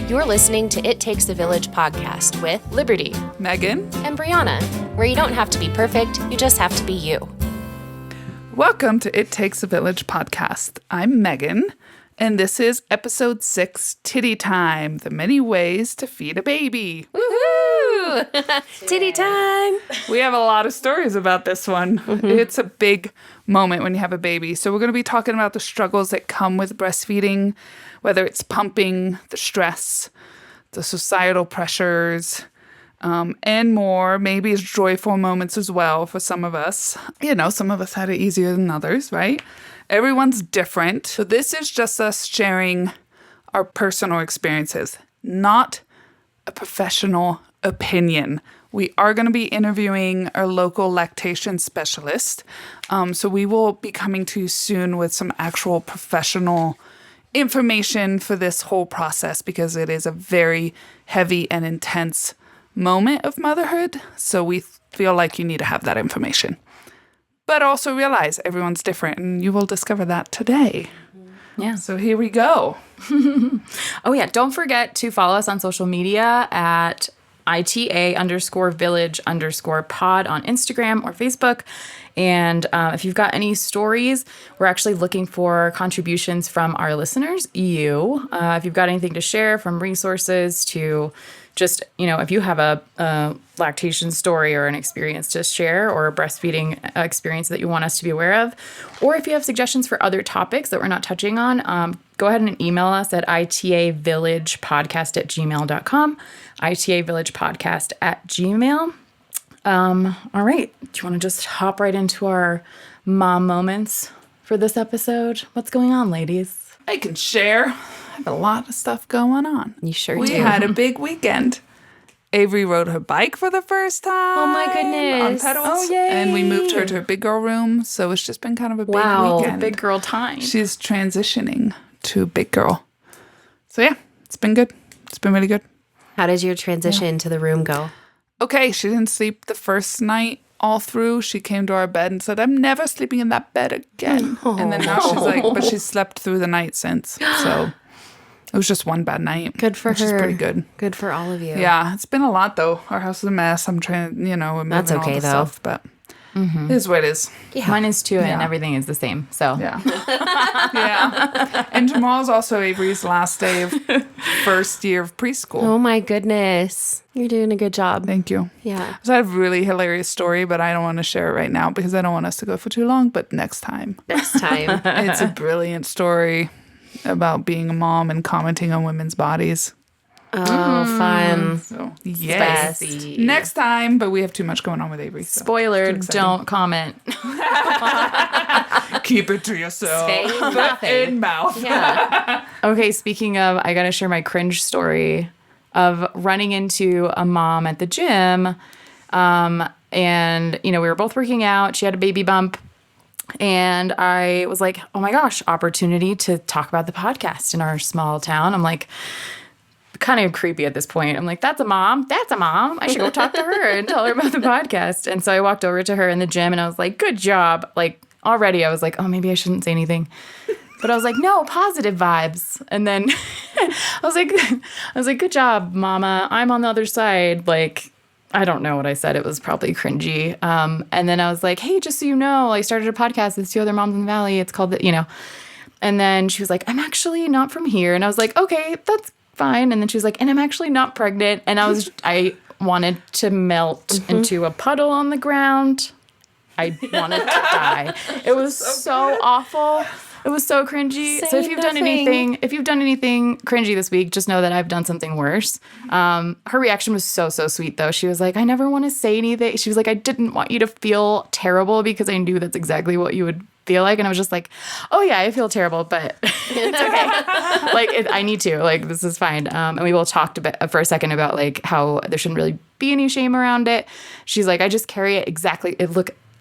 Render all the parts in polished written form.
You're listening to It Takes a Village podcast with Liberty, Megan, and Brieanna, where you don't have to be perfect, you just have to be you. Welcome to It Takes a Village podcast. I'm Megan, and this is episode 6, Titty Time, the many ways to feed a baby. Woohoo! Titty time! We have a lot of stories about this one. It's a big moment when you have a baby. So we're going to be talking about the struggles that come with breastfeeding, whether it's pumping, the stress, the societal pressures, and more. Maybe it's joyful moments as well for some of us. You know, some of us had it easier than others, right? Everyone's different. So this is just us sharing our personal experiences, not a professional opinion. We are going to be interviewing our local lactation specialist. So we will be coming to you soon with some actual professional information for this whole process, because it is a very heavy and intense moment of motherhood. So we feel like you need to have that information. But also realize everyone's different, and you will discover that today. Yeah. So here we go. Oh, yeah. Don't forget to follow us on social media at ITA_village_pod on Instagram or Facebook. And if you've got any stories, we're actually looking for contributions from our listeners, you. If you've got anything to share, from resources to just, you know, if you have a lactation story or an experience to share, or a breastfeeding experience that you want us to be aware of, or if you have suggestions for other topics that we're not touching on, go ahead and email us at itavillagepodcast@gmail.com, itavillagepodcast@gmail. All right. Do you want to just hop right into our mom moments for this episode? What's going on, ladies? I can share. I have a lot of stuff going on. You sure We do. had a big weekend. Avery rode her bike for the first time. Oh, my goodness. On pedals. Oh, yay. And we moved her to her big girl room. So it's just been kind of a big Wow. weekend. Big girl time. She's transitioning to big girl. So yeah, it's been good. It's been really good. How did your transition to the room go? Okay, she didn't sleep the first night all through. She came to our bed and said, "I'm never sleeping in that bed again." And then now she's like, but she's slept through the night since. So it was just one bad night. Good for which her. is pretty good. Good for all of you. Yeah, it's been a lot though. Our house is a mess. I'm trying, we're moving That's all okay, the though. stuff, but it is what it is. Yeah. Mine is too, and Yeah. everything is the same. So Yeah. Yeah. And tomorrow's also Avery's last day of first year of preschool. Oh, my goodness. You're doing a good job. Thank you. Yeah. So I have a really hilarious story, but I don't want to share it right now because I don't want us to go for too long, but next time. Next time. It's a brilliant story about being a mom and commenting on women's bodies. Oh, fun. So, yes. Best. Next time, but we have too much going on with Avery. So spoiler, it's too exciting. don't comment. Keep it to yourself. Say Foot nothing. in mouth. Yeah. Okay, speaking of, I got to share my cringe story of running into a mom at the gym. And, we were both working out. She had a baby bump. And I was like, oh my gosh, opportunity to talk about the podcast in our small town. I'm like, kind of creepy at this point. I'm like, that's a mom. That's a mom. I should go talk to her and tell her about the podcast. And so I walked over to her in the gym and I was like, good job. Like already I was like, oh, maybe I shouldn't say anything. But I was like, no, positive vibes. And then I was like, good job, mama. I'm on the other side. Like, I don't know what I said. It was probably cringy. And then I was like, hey, just so you know, I started a podcast with 2 other moms in the valley. It's called, And then she was like, I'm actually not from here. And I was like, okay, that's fine. And then she was like, and I'm actually not pregnant. And I wanted to melt into a puddle on the ground. I wanted to die. It was so awful. It was so cringy. Say So if you've done anything cringy this week, just know that I've done something worse. Her reaction was so sweet though. She was like, I never want to say anything. She was like, I didn't want you to feel terrible because I knew that's exactly what you would feel like. And I was just like, oh yeah, I feel terrible, but it's okay. I need to, this is fine. And we both talked for a second about how there shouldn't really be any shame around it. She's like, I just carry it exactly.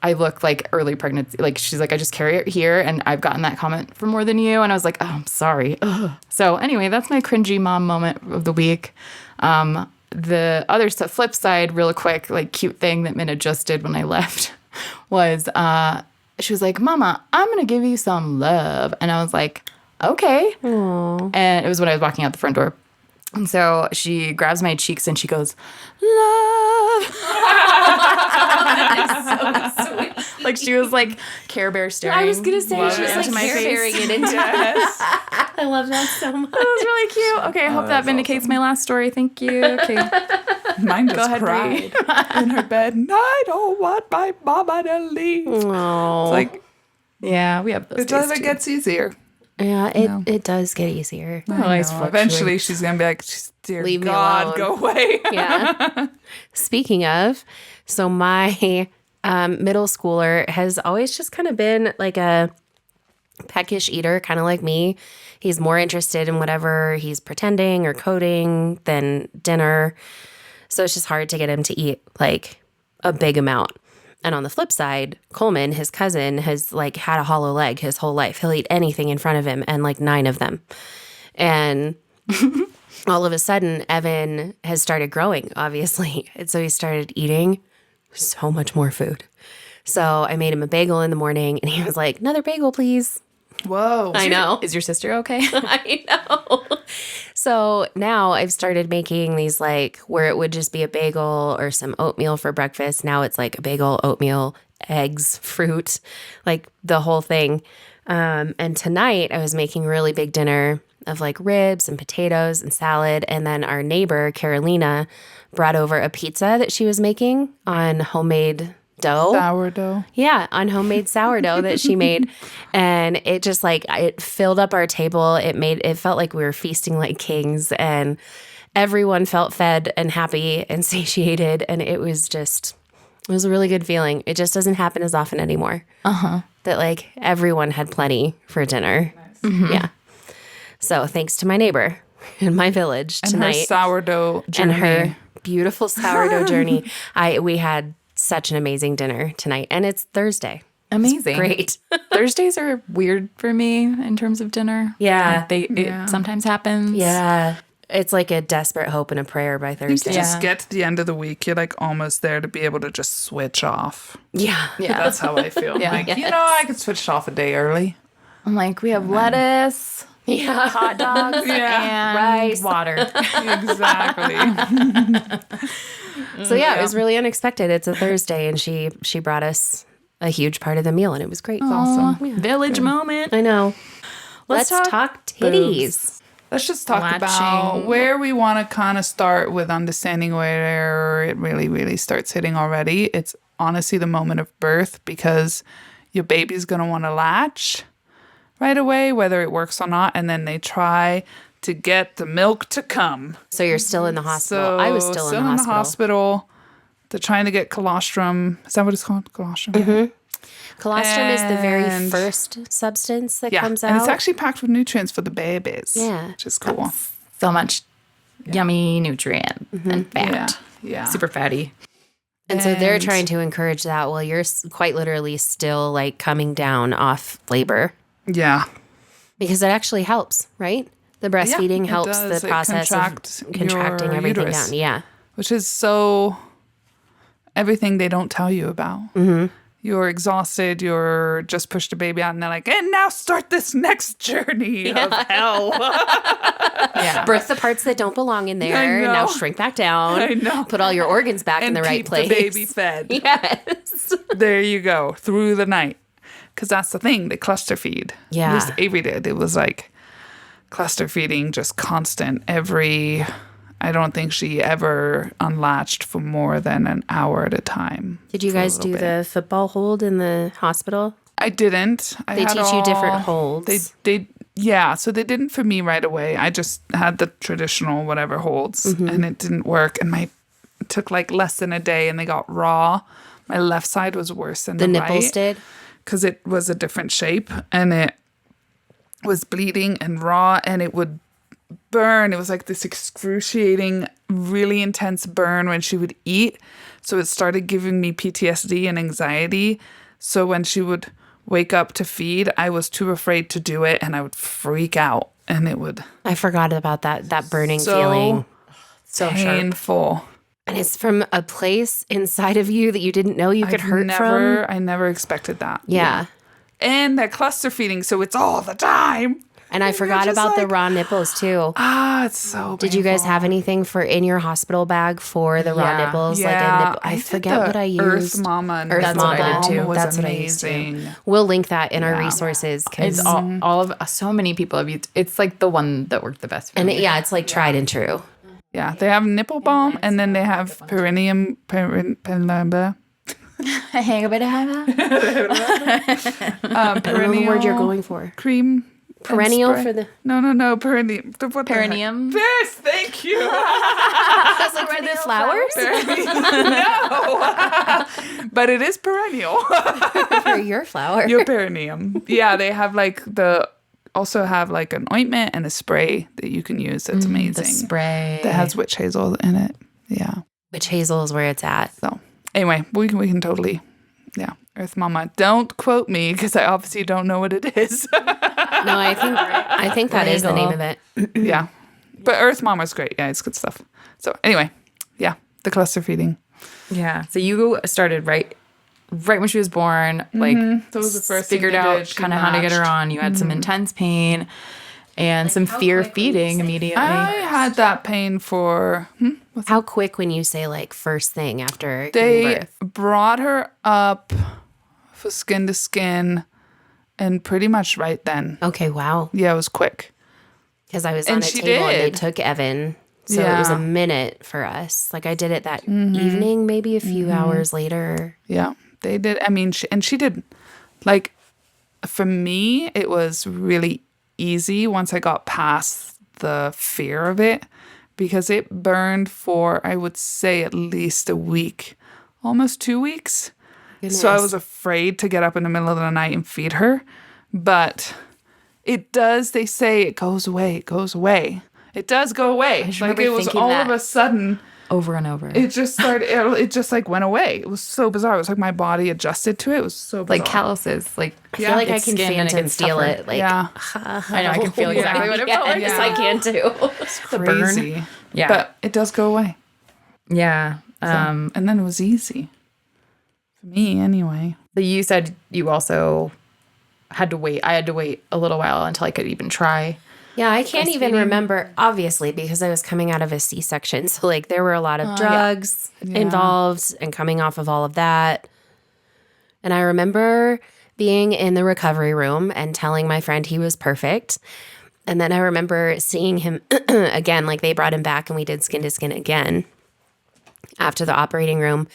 I look like early pregnancy. She's like, I just carry it here. And I've gotten that comment for more than you. And I was like, oh, I'm sorry. Ugh. So anyway, that's my cringy mom moment of the week. The other stuff, flip side, real quick, cute thing that Minna just did when I left was, she was like, Mama, I'm going to give you some love. And I was like, okay. Aww. And it was when I was walking out the front door. And so she grabs my cheeks and she goes, love. So sweet. Like she was like Care Bear staring. I was gonna say Love she was it. like into my Care face. Bearing it into. I love that so much. That was really cute. Okay, I hope that vindicates my last story. Thank you. Okay. Mine just ahead, cried in her bed. And I don't want my mama to leave. Oh, It's like, Yeah, we have those it days never too. gets easier. yeah, it does get easier. Always No, fluctuate. eventually she's going to be like, dear Leave me God, alone." go away. Yeah. Speaking of, so my middle schooler has always just kind of been like a peckish eater, kind of like me. He's more interested in whatever he's pretending or coding than dinner. So it's just hard to get him to eat like a big amount. And on the flip side, Coleman, his cousin, has like had a hollow leg his whole life. He'll eat anything in front of him and like 9 of them. And all of a sudden, Evan has started growing, obviously. And so he started eating so much more food. So I made him a bagel in the morning and he was like, another bagel, please. Whoa. I know. Is your sister okay? I know. So now I've started making these like where it would just be a bagel or some oatmeal for breakfast. Now it's like a bagel, oatmeal, eggs, fruit, like the whole thing. And tonight I was making a really big dinner of like ribs and potatoes and salad. And then our neighbor, Carolina, brought over a pizza that she was making on homemade dough. Sourdough. Yeah, on homemade sourdough that she made. And it just like, it filled up our table. It felt like we were feasting like kings and everyone felt fed and happy and satiated. And it was a really good feeling. It just doesn't happen as often anymore. That like everyone had plenty for dinner. Yeah. So thanks to my neighbor in my village And tonight. her sourdough journey. And her beautiful sourdough journey. We had such an amazing dinner tonight. And it's Thursday. Amazing. Great. Thursdays are weird for me in terms of dinner. Yeah. It sometimes happens. Yeah. It's like a desperate hope and a prayer by You Thursday. just get to the end of the week, you're like almost there to be able to just switch off. Yeah. Yeah. That's how I feel. Yeah. Like, you know, I could switch off a day early. I'm like, we have lettuce, Yeah. hot dogs, and Rice. water. Exactly. So yeah, it was really unexpected. It's a Thursday and she brought us a huge part of the meal and it was great. Awesome. Village moment. I know. Let's talk titties. Let's just talk Latching. about where we want to kind of start with understanding where it really, really starts hitting already. It's honestly the moment of birth because your baby's going to want to latch right away, whether it works or not. And then they try to get the milk to come. So you're still in the hospital. So I was still in the hospital. They're trying to get colostrum. Is that what it's called? Colostrum. Mm-hmm. Colostrum is the very And- first substance that Yeah. comes out. And it's actually packed with nutrients for the babies. Yeah. Which is cool. So much yummy nutrient and fat. Yeah. Yeah. Super fatty. And so they're And- trying to encourage that while you're quite literally still like coming down off labor Yeah. because it actually helps, right? The breastfeeding it helps does. the It process contracts of contracting your everything uterus. down. Yeah. Which is so everything they don't tell you about. Mm-hmm. You're exhausted. You're just pushed a baby out, and they're like, and now start this next journey of hell. Yeah. Birth the parts that don't belong in there I and know. now shrink back down. I know. Put all your organs back in And the right keep place. the baby fed. Yes. There you go, through the night. Because that's the thing, they cluster feed. Yeah. At least Avery did. It was like cluster feeding, just constant. I don't think she ever unlatched for more than an hour at a time. Did you for a guys little do bit. the football hold in the hospital? I didn't. They teach you different holds. Yeah, so they didn't for me right away. I just had the traditional whatever holds Mm-hmm. and it didn't work. And it took like less than a day and they got raw. My left side was worse than The the nipples right did? because it was a different shape and it was bleeding and raw and it would burn. It was like this excruciating, really intense burn when she would eat. So it started giving me PTSD and anxiety. So when she would wake up to feed, I was too afraid to do it and I would freak out and it would I forgot about that burning so feeling. So sharp. painful. And it's from a place inside of you that you didn't know you could hurt from. I never expected that. Yeah. And they're cluster feeding, so it's all the time. And I forgot just about the like, raw nipples too. It's so Did you guys painful. have anything for in your hospital bag for the raw Yeah. nipples? Yeah, Like a nipple. I did forget the what I Earth used. Mama. and Earth That's what I did Mama. too. Was That's what I used too. amazing. We'll link that in our Yeah. resources. 'Cause- It's all of so many people have used. It's like the one that worked the best for and me. yeah, it's like tried and true. Yeah, they have nipple balm, and then they have perineum. Hang a bit of I don't know the word you're going for. Cream. and Perennial spray. for the No, perineum. What the heck? perineum. Yes, thank you. for the flowers No, but it is perennial. for your flower. Your perineum. Yeah, they have also have like an ointment and a spray that you can use. That's amazing. The spray That has witch hazel in it. Yeah. Which hazel is where it's at. So anyway, we can totally, yeah. Earth Mama. Don't quote me because I obviously don't know what it is. No, I think that is the name of it. Yeah. But Earth Mama's great. Yeah, it's good stuff. So anyway, yeah, the cluster feeding. Yeah. So you started right when she was born. Like That was the first thing figured they out did. She kind of how to get her latched. on. You had some intense pain and some fear of feeding immediately. I had that pain for How quick when you say like first thing after giving they birth? brought her up for skin to skin and pretty much right then. Okay, wow. Yeah, it was quick. Because I was And on a she table and they did. took Evan. So it was a Yeah. minute for us. Like I did it that evening, maybe a few hours later. Yeah, they did. I mean, she did. Like, for me, it was really easy once I got past the fear of it because it burned for, I would say, at least a week, almost 2 weeks. So I Goodness. was afraid to get up in the middle of the night and feed her. But it does, they say it goes away. It goes away. It does go away. Like remember it was thinking all that. of a sudden, Over and over. it just started, it just like went away. It was so bizarre. It was like my body adjusted to it. It was so bizarre. like calluses. Like I feel like I it's can skin and it phantom gets feel tougher. it. Like, yeah. I know. I can feel exactly what it felt like. Yes, I can too. The burn. Crazy. Yeah. But it does go away. Yeah. And then it was easy. For me, anyway. So you said you also had to wait. I had to wait a little while until I could even try. Yeah, I can't even remember, obviously, because I was coming out of a C-section. So, like, there were a lot of drugs involved and coming off of all of that. And I remember being in the recovery room and telling my friend he was perfect. And then I remember seeing him again, like they brought him back and we did skin to skin again after the operating room.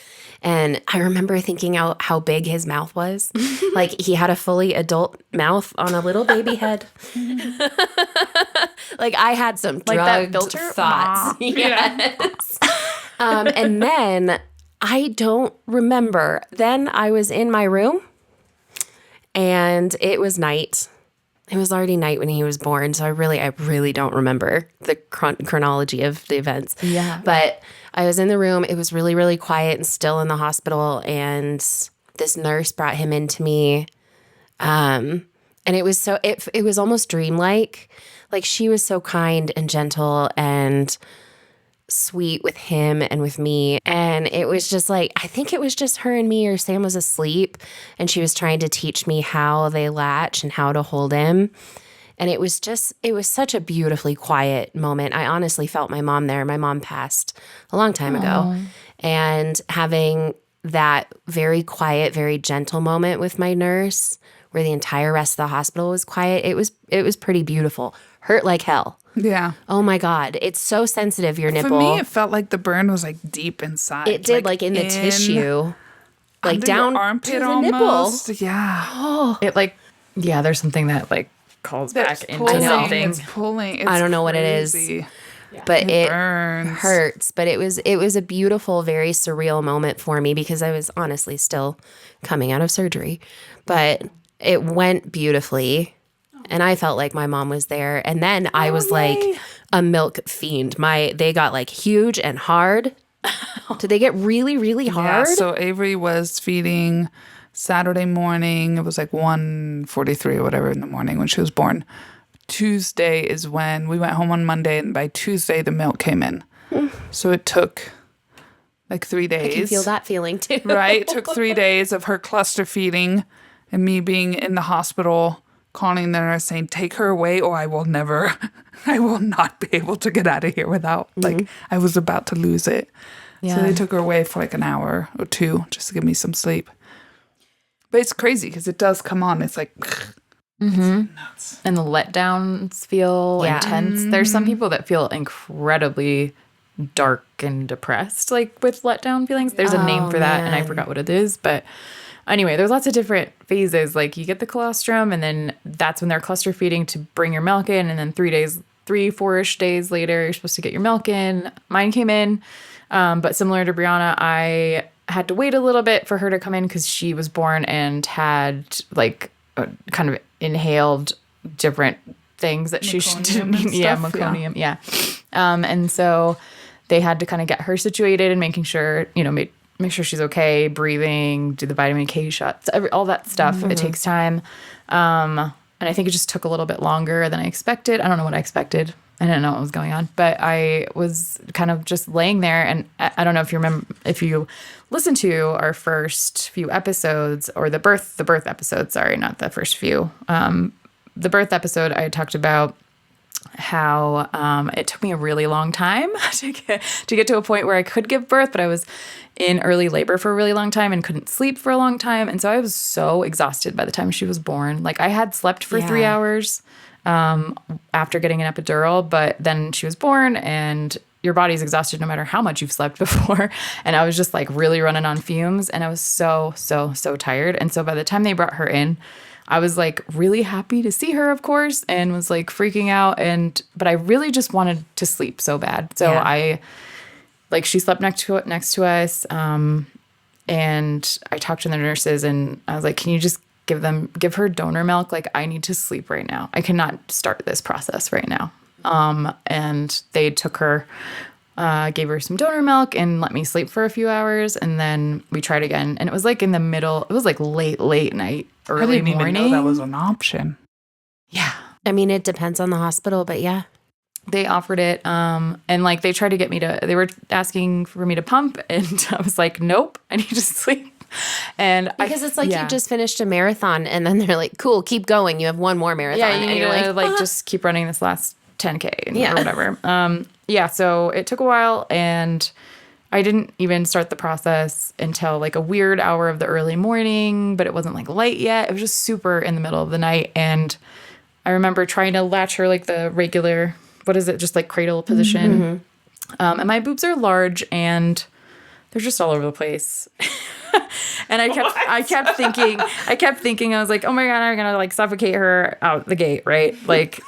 And I remember thinking out how big his mouth was. Like he had a fully adult mouth on a little baby head. Like I had some Like that drugged filter? thoughts. Yes. And then I don't remember. Then I was in my room and it was night. It was already night when he was born, so I really don't remember the chronology of the events. Yeah. But I was in the room. It was really, really quiet and still in the hospital, and this nurse brought him into me. And it was so it was almost dreamlike. Like she was so kind and gentle and sweet with him and with me. And it was just like, I think it was just her and me, or Sam was asleep and she was trying to teach me how they latch and how to hold him. And it was such a beautifully quiet moment. I honestly felt my mom there. My mom passed a long time ago. And having that very quiet, very gentle moment with my nurse where the entire rest of the hospital was quiet, it was pretty beautiful. Hurt like hell. Yeah. Oh my God. It's so sensitive, your nipple. For me, it felt like the burn was like deep inside. It did, like in the tissue. Like under down your armpit to the almost. nipple. Yeah. It like, yeah, there's something that like calls back into I know. something. It's pulling. It's I don't know what it crazy. is. But it burns. hurts. But it was a beautiful, very surreal moment for me because I was honestly still coming out of surgery. But it went beautifully. And I felt like my mom was there. And then I was like a milk fiend. They got like huge and hard. Did they get really, really hard? Yeah, so Avery was feeding Saturday morning. It was like 1:43 or whatever in the morning when she was born. Tuesday is when we went home on Monday, and by Tuesday the milk came in. So it took like 3 days. I can feel that feeling too. Right? It took 3 days of her cluster feeding and me being in the hospital calling the nurse saying, take her away or I will not be able to get out of here without, like, I was about to lose it. Yeah. So they took her away for like an hour or two just to give me some sleep. But it's crazy because it does come on. It's like, it's nuts. And the letdowns feel intense. There's some people that feel incredibly dark and depressed, like with letdown feelings. There's a name for that, and I forgot what it is. But anyway, there's lots of different phases. Like you get the colostrum, and then that's when they're cluster feeding to bring your milk in. And then 4-ish days later, you're supposed to get your milk in. Mine came in. But similar to Brieanna, I had to wait a little bit for her to come in because she was born and had like kind of inhaled different things that she didn't need. Yeah, meconium. Yeah. And so they had to kind of get her situated and making sure, make sure she's okay, breathing, do the vitamin K shots, all that stuff. It takes time. And I think it just took a little bit longer than I expected. I don't know what I expected. I didn't know what was going on, but I was kind of just laying there. And I don't know if you remember, if you listened to our first few episodes or the birth episode, sorry, not the first few. The birth episode, I talked about how it took me a really long time to get to a point where I could give birth, but I was in early labor for a really long time and couldn't sleep for a long time. And so I was so exhausted by the time she was born. Like I had slept for 3 hours after getting an epidural, but then she was born and your body's exhausted no matter how much you've slept before. And I was just like really running on fumes and I was so tired. And so by the time they brought her in, I was like really happy to see her, of course, and was like freaking out. But I really just wanted to sleep so bad. So she slept next to us. And I talked to the nurses and I was like, can you just give her donor milk? Like I need to sleep right now. I cannot start this process right now. And they took her, gave her some donor milk and let me sleep for a few hours. And then we tried again. And it was like in the middle, it was like late night, early morning. Even know that was an option. Yeah. I mean, it depends on the hospital, but yeah. They offered it. And like they tried to get me they were asking for me to pump. And I was like, nope, I need to sleep. And because it's like you just finished a marathon and then they're like, cool, keep going. You have one more marathon. Yeah, you need to like just keep running this last 10K or whatever. So it took a while and I didn't even start the process until like a weird hour of the early morning, but it wasn't like light yet. It was just super in the middle of the night. And I remember trying to latch her like the regular, just like cradle position. And my boobs are large and they're just all over the place. And I kept thinking, I was like, oh my God, I'm going to like suffocate her out the gate. Right. Like,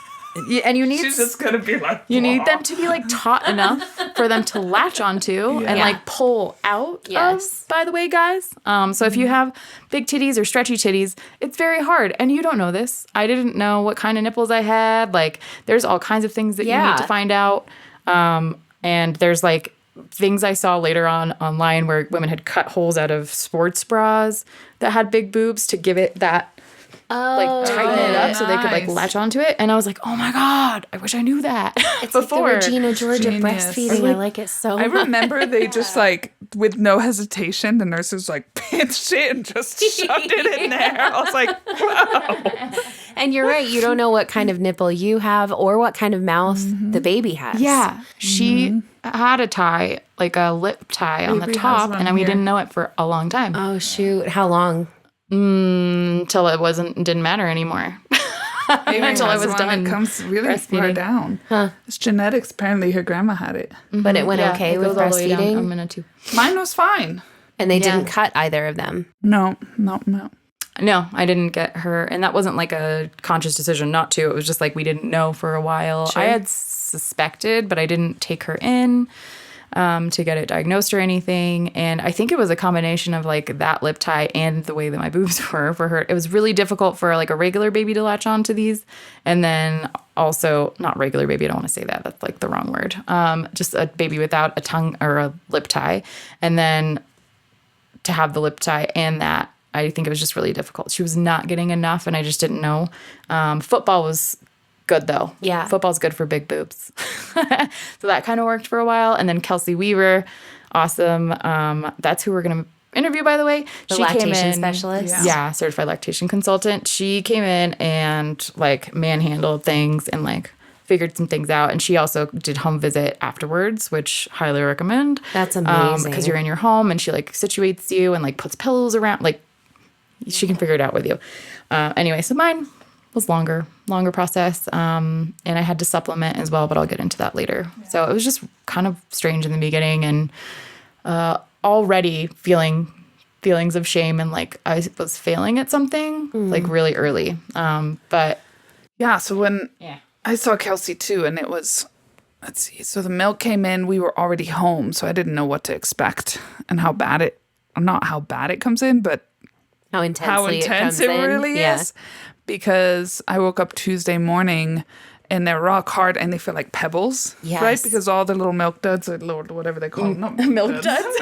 and you need, she's just going to be like, you need them to be like taut enough for them to latch onto and like pull out. Yes. By the way, guys. So if you have big titties or stretchy titties, it's very hard. And you don't know this. I didn't know what kind of nipples I had. Like there's all kinds of things that you need to find out. And there's like things I saw later on online where women had cut holes out of sports bras that had big boobs to give it that like tighten it up so they could like latch onto it. And I was like, oh my God, I wish I knew that. It's before. like the Regina George of breastfeeding. I like it so much. I remember they just like, with no hesitation, the nurses like pinched it and just shoved it in there. I was like, wow. And you're right. You don't know what kind of nipple you have or what kind of mouth the baby has. Yeah. She had a tie, like a lip tie on the top, and we didn't know it for a long time. Oh, shoot. How long? Until it didn't matter anymore. Until I was done. It comes really far down. It's genetics. Apparently, her grandma had it. But it went okay with breastfeeding? I'm gonna too. Mine was fine. And they didn't cut either of them? No. No, I didn't get her. And that wasn't like a conscious decision not to. It was just like we didn't know for a while. Sure. I had suspected, but I didn't take her in to get it diagnosed or anything. And I think it was a combination of like that lip tie and the way that my boobs were for her. It was really difficult for like a regular baby to latch onto these. And then also, not regular baby, I don't want to say that. That's like the wrong word. Just a baby without a tongue or a lip tie. And then to have the lip tie and that, I think it was just really difficult. She was not getting enough, and I just didn't know. Football was good, though. Yeah. Football's good for big boobs. So that kind of worked for a while. And then Kelsey Weaver, awesome. That's who we're going to interview, by the way. The She came lactation in, specialist? Yeah, certified lactation consultant. She came in and like manhandled things and like figured some things out. And she also did home visit afterwards, which highly recommend. That's amazing. Because you're in your home and she like situates you and like puts pillows around. Like she can figure it out with you. Anyway, so mine was longer process. And I had to supplement as well, but I'll get into that later. Yeah. So it was just kind of strange in the beginning and already feelings of shame and like I was failing at something like really early. But yeah, so when I saw Kelsey too, and it was, let's see, so the milk came in, we were already home, so I didn't know what to expect and not how bad it comes in, but how intense it really is. Because I woke up Tuesday morning and they're rock hard and they feel like pebbles, right? Because all the little milk duds, or whatever they call them, not milk duds.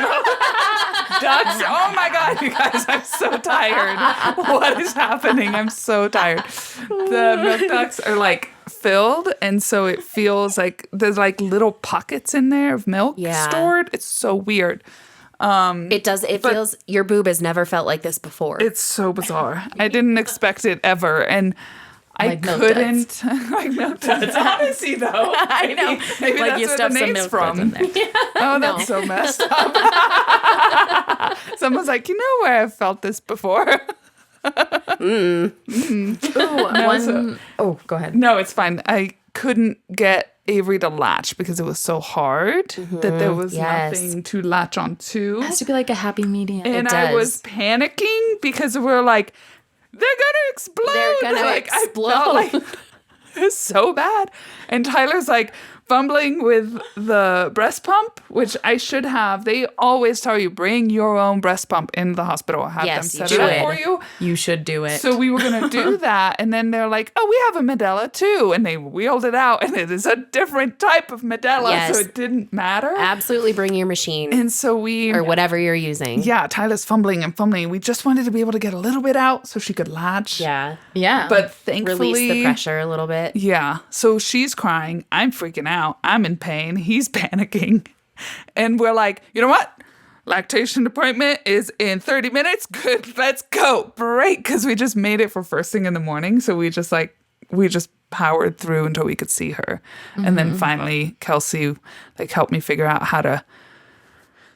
Ducks. Oh my God, you guys, I'm so tired. What is happening? I'm so tired. The milk ducts are like filled, and so it feels like there's like little pockets in there of milk stored. It's so weird. It does. It feels your boob has never felt like this before. It's so bizarre. I didn't expect it ever, and I couldn't like milk duds. Honestly, though, I know. Maybe like that's you where stuffed the some name's milk from. in there. Oh, that's so messed up. Someone's like, you know where I've felt this before. Ooh, go ahead. No, it's fine. I couldn't get Avery to latch because it was so hard that there was nothing to latch onto. It has to be like a happy medium. And I was panicking because we're like, they're gonna explode. They're gonna explode. I felt like it was so bad. And Tyler's like fumbling with the breast pump, which I should have. They always tell you, bring your own breast pump in the hospital. Have them set it up for you. You should do it. So we were going to do that. And then they're like, oh, we have a Medela too. And they wheeled it out. And it is a different type of Medela. Yes. So it didn't matter. Absolutely bring your machine. And so or whatever you're using. Yeah, Tyler's fumbling and fumbling. We just wanted to be able to get a little bit out so she could latch. Yeah. But thankfully. Release the pressure a little bit. Yeah. So she's crying. I'm freaking out. I'm in pain. He's panicking. And we're like, you know what? Lactation appointment is in 30 minutes. Good. Let's go. Great. Because we just made it for first thing in the morning. So we just powered through until we could see her. And then finally, Kelsey helped me figure out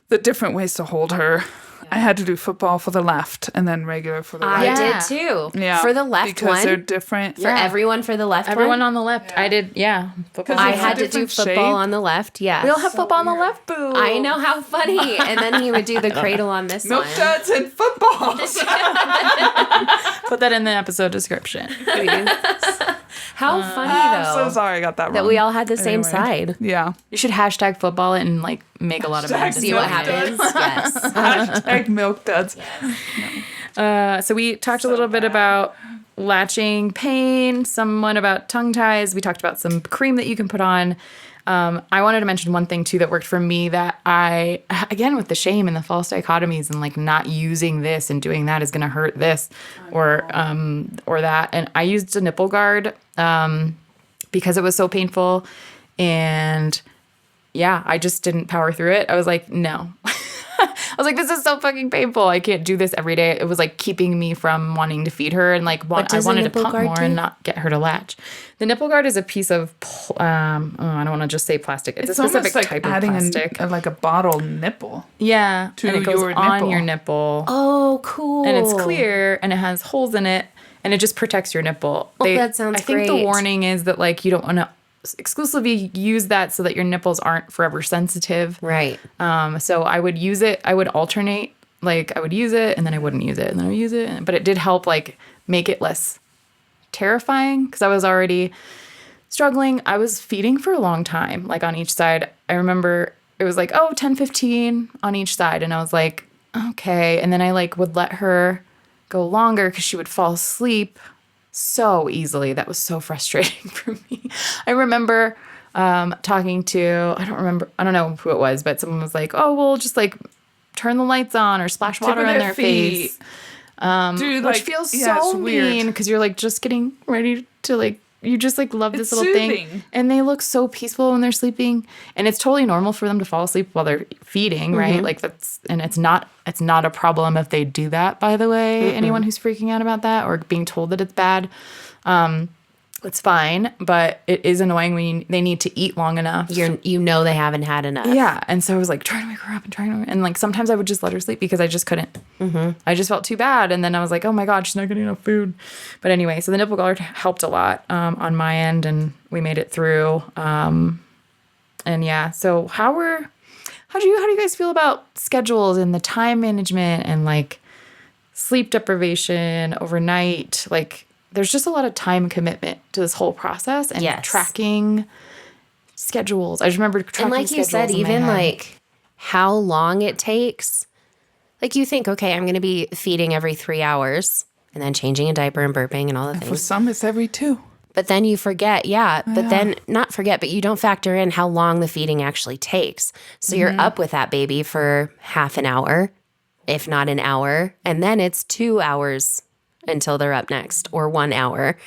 the different ways to hold her. I had to do football for the left and then regular for the right. I did too. Yeah. For the left because one. Because they're different. For everyone for the left Everyone one. on the left. Yeah. I did, football. I had to do football on the left, yeah. We all have football on the left, boo. I know, how funny. And then he would do the cradle on this Milk one. duds and footballs. Put that in the episode description. How funny, I'm though. so sorry I got that wrong. That we all had the same side. Yeah. You should hashtag football it and make a lot of money. See what happens. Yes. Hashtag milk duds. So we talked a little bit about latching pain, somewhat about tongue ties. We talked about some cream that you can put on. I wanted to mention one thing too that worked for me that again, with the shame and the false dichotomies and not using this and doing that is going to hurt this or that. And I used a nipple guard because it was so painful. And yeah, I just didn't power through it. I was like, no. I was like, this is so fucking painful. I can't do this every day. It was keeping me from wanting to feed her and I wanted to pump more and not get her to latch. The nipple guard is a piece of, I don't want to just say plastic. It's a specific type of plastic. Like a bottle nipple. Yeah. And it goes on your nipple. Oh, cool. And it's clear and it has holes in it and it just protects your nipple. Oh, that sounds great. I think the warning is that you don't want to exclusively use that so that your nipples aren't forever sensitive. Right. So I would use it. I would alternate. I would use it and then I wouldn't use it and then I would use it. But it did help make it less terrifying because I was already struggling. I was feeding for a long time, on each side. I remember it was 10, 15 on each side. And I was like, okay. And then I would let her go longer because she would fall asleep so easily. That was so frustrating for me. I remember talking to, I don't know who it was, but someone was like, oh, we'll just turn the lights on or splash water on their face. Dude, which feels so mean because you're just getting ready to you just like love It's this little thing. soothing. And they look so peaceful when they're sleeping. And it's totally normal for them to fall asleep while they're feeding, right? Like it's not a problem if they do that, by the way, anyone who's freaking out about that or being told that it's bad. It's fine, but it is annoying when they need to eat long enough. You know they haven't had enough. Yeah, and so I was like trying to wake her up and like sometimes I would just let her sleep because I just couldn't. I just felt too bad, and then I was like, oh my god, she's not getting enough food. But anyway, so the nipple guard helped a lot on my end, and we made it through. And yeah, so how do you guys feel about schedules and the time management and like sleep deprivation overnight? Like, there's just a lot of time commitment to this whole process and tracking schedules. I just remember tracking and like you said, even like how long it takes. Like you think, okay, I'm going to be feeding every 3 hours and then changing a diaper and burping and all the For things. some, it's every 2. But then you forget, but then not forget, but you don't factor in how long the feeding actually takes. So you're up with that baby for half an hour, if not an hour, and then it's 2 hours until they're up next, or 1 hour.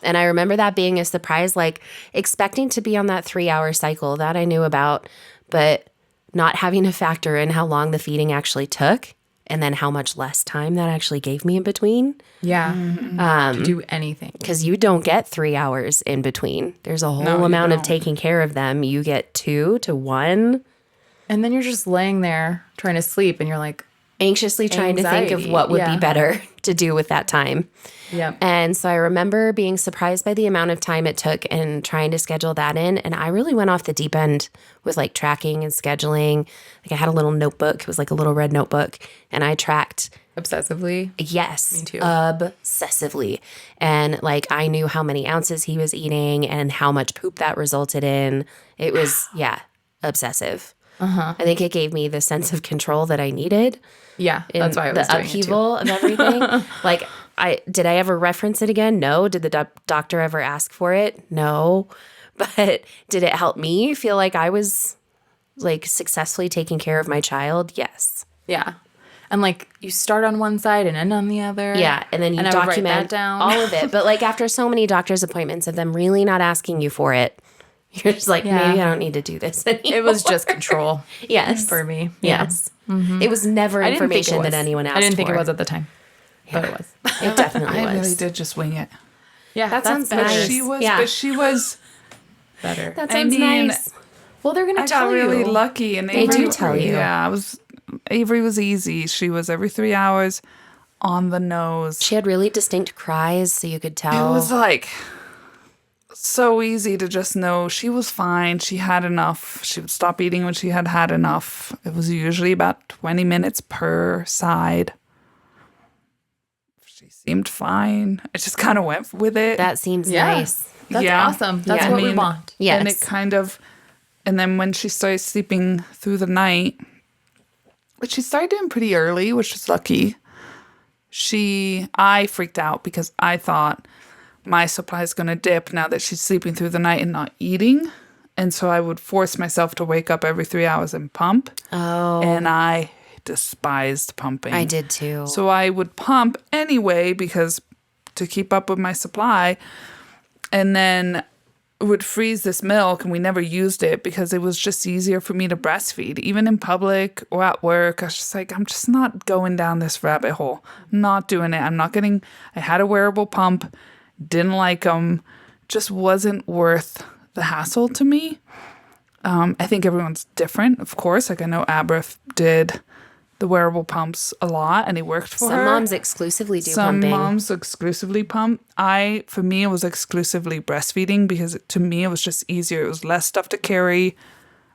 And I remember that being a surprise, like expecting to be on that 3-hour cycle that I knew about, but not having to factor in how long the feeding actually took and then how much less time that actually gave me in between. Yeah. To do anything. Because you don't get 3 hours in between. There's a whole amount of taking care of them. You get 2 to 1. And then you're just laying there trying to sleep and you're like, Anxiously trying to think of what would be better to do with that time. Yep. And so I remember being surprised by the amount of time it took and trying to schedule that in. And I really went off the deep end with like tracking and scheduling. Like I had a little notebook. It was like a little red notebook. And I tracked. Obsessively? Yes. Me too. Obsessively. And like I knew how many ounces he was eating and how much poop that resulted in. It was, obsessive. I think it gave me the sense of control that I needed. Yeah, that's why I was the doing upheaval of everything. Like, did I ever reference it again? No. Did the doctor ever ask for it? No. But did it help me feel like I was like successfully taking care of my child? Yes. Yeah. And like you start on one side and end on the other. Yeah, and then you document down. all of it. But like after so many doctor's appointments of them really not asking you for it, you're just like, maybe I don't need to do this anymore. It was just control. Yes. For me. Yes. It was never information that anyone asked for. I didn't think it was at the time. But it was. It definitely I was. really did just wing it. Yeah, That sounds better. nice. But she was Better. That sounds mean, nice. Well, they're going to I tell got really you. lucky, and They Avery, do tell you. Yeah, Avery was easy. She was every 3 hours on the nose. She had really distinct cries, so you could tell. It was like so easy to just know she was fine. She had enough. She would stop eating when she had enough. It was usually about 20 minutes per side. She seemed fine. I just kind of went with it. That seems Yeah. nice. That's awesome. That's what we want. Yes. And it kind of, and then when she started sleeping through the night, which she started doing pretty early, which was lucky, I freaked out because I thought my supply is going to dip now that she's sleeping through the night and not eating. And so I would force myself to wake up every 3 hours and pump. Oh. And I despised pumping. I did too. So I would pump anyway because to keep up with my supply, and then would freeze this milk, and we never used it because it was just easier for me to breastfeed. Even in public or at work, I was just like, I'm just not going down this rabbit hole. I'm not doing it. I had a wearable pump, didn't like them, just wasn't worth the hassle to me. I think everyone's different, of course. Like I know Abra did the wearable pumps a lot, and it worked for her. Some moms exclusively do Some pumping. moms exclusively pump. For me, it was exclusively breastfeeding because to me, it was just easier. It was less stuff to carry.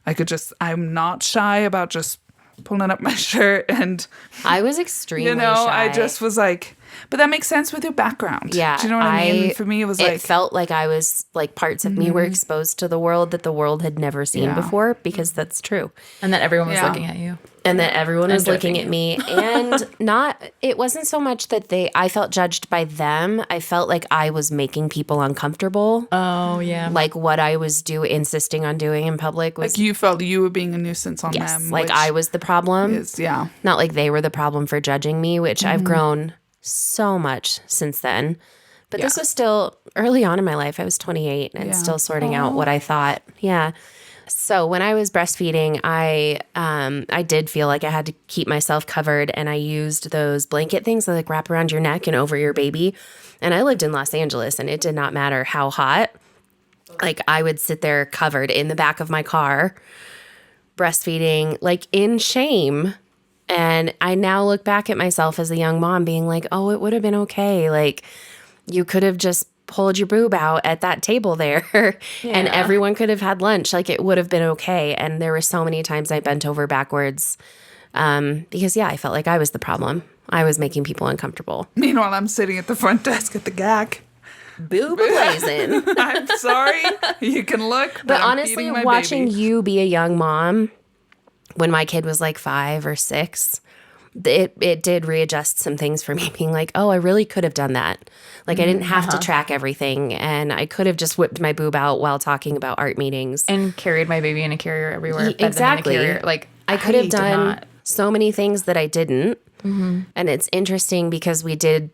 I'm not shy about just pulling up my shirt and, I was extremely shy. I just was like, but that makes sense with your background. Yeah. Do you know what I mean? For me, it felt like I was like parts of me were exposed to the world that the world had never seen before, because that's true. And then everyone was Yeah. looking at you. And that everyone was looking judging at me, and it wasn't so much that I felt judged by them. I felt like I was making people uncomfortable. Oh, yeah. Like what I was insisting on doing in public was, like you felt you were being a nuisance on yes, them. like which I was the problem. yeah. Not like they were the problem for judging me, which I've grown so much since then. But this was still early on in my life. I was 28 and still sorting out what I thought. Yeah. So when I was breastfeeding, I did feel like I had to keep myself covered, and I used those blanket things that like wrap around your neck and over your baby. And I lived in Los Angeles, and it did not matter how hot. Like I would sit there covered in the back of my car, breastfeeding, like in shame. And I now look back at myself as a young mom being like, oh, it would have been okay. Like you could have just pulled your boob out at that table there and everyone could have had lunch. Like it would have been okay. And there were so many times I bent over backwards because, I felt like I was the problem. I was making people uncomfortable. Meanwhile, I'm sitting at the front desk at the GAC. Boob blazing. I'm sorry. You can look. But I'm honestly, feeding my watching baby. you be a young mom when my kid was like 5 or 6, it did readjust some things for me, being like, oh, I really could have done that. Like I didn't have to track everything, and I could have just whipped my boob out while talking about art meetings. And carried my baby in a carrier everywhere. fed them in a Exactly. carrier. Like I could have did done not. so many things that I didn't. And it's interesting because we did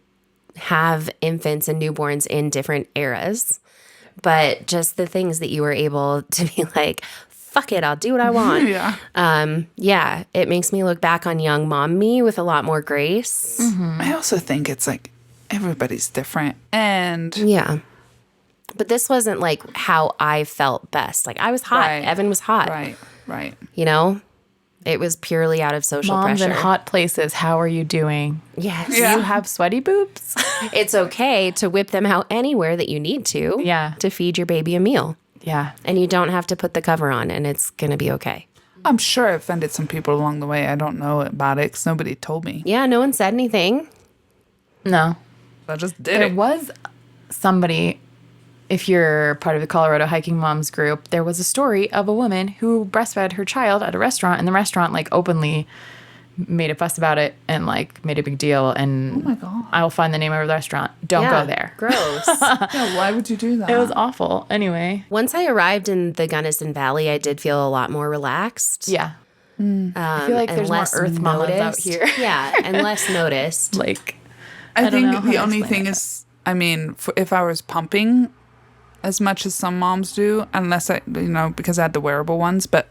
have infants and newborns in different eras, but just the things that you were able to be like, fuck it, I'll do what I want. It makes me look back on young mom me with a lot more grace. I also think it's like everybody's different. And Yeah. But this wasn't like how I felt best. Like I was hot. Right. Evan was hot. Right. You know? It was purely out of social Moms pressure. in hot places, how are you doing? Yes. Yeah. You have sweaty boobs? It's okay to whip them out anywhere that you need to. Yeah. To feed your baby a meal. Yeah. And you don't have to put the cover on, and it's going to be okay. I'm sure I offended some people along the way. I don't know about it because nobody told me. Yeah, no one said anything. No. I just did There it. was somebody, if you're part of the Colorado Hiking Moms group, there was a story of a woman who breastfed her child at a restaurant, and the restaurant like openly made a fuss about it and like made a big deal. And Oh my God. I'll find the name of the restaurant. Don't Yeah, go there. Gross. Yeah, why would you do that? It was awful. Anyway. Once I arrived in the Gunnison Valley, I did feel a lot more relaxed. Yeah. I feel like and there's more less earth mamas out noticed. here. Yeah, and less noticed. Like, I don't know think how the to only explain thing it. is, I mean, if I was pumping as much as some moms do, unless because I had the wearable ones, but